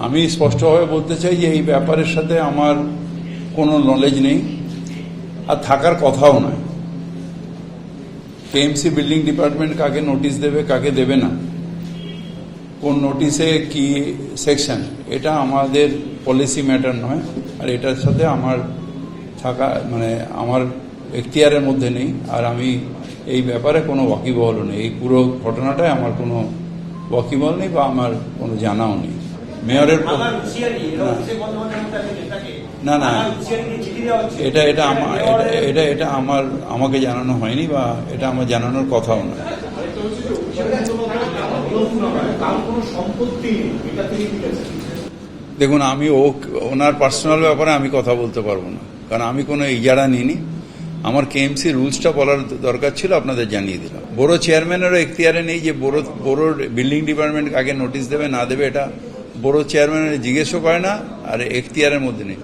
আমি স্পষ্টভাবে বলতে চাই যে এই ব্যাপারের সাথে আমার কোনো নলেজ নেই আর থাকার কথাও নয়। কেএমসি বিল্ডিং ডিপার্টমেন্ট কাকে নোটিশ দেবে কাকে দেবে না, কোন নোটিশে কি সেকশন, এটা আমাদের পলিসি ম্যাটার নয়। আর এটার সাথে আমার থাকা আমার এখতিয়ারের মধ্যে নেই। আর আমি এই ব্যাপারে কোনো ওয়াকিবহল নেই। এই পুরো ঘটনাটায় আমার কোনো ওয়াকিবহল নেই বা আমার কোনো জানাও নেই। মেয়রের না না এটা এটা এটা এটা আমাকে জানানো হয়নি বা এটা আমার জানানোর কথাও না। দেখুন, আমি ওনার পার্সোনাল ব্যাপারে আমি কথা বলতে পারবো না, কারণ আমি কোনো ইজারা নিইনি। আমার কেএমসি রুলসটা বলার দরকার ছিল, আপনাদের জানিয়ে দিলাম। বড় চেয়ারম্যানেরও এখতিয়ারে নেই যে বড় বিল্ডিং ডিপার্টমেন্ট আগে নোটিশ দেবে না দেবে, এটা বড় চেয়ারম্যানের জিজ্ঞেসও করে না, আর এখতিয়ারের মধ্যে নেই।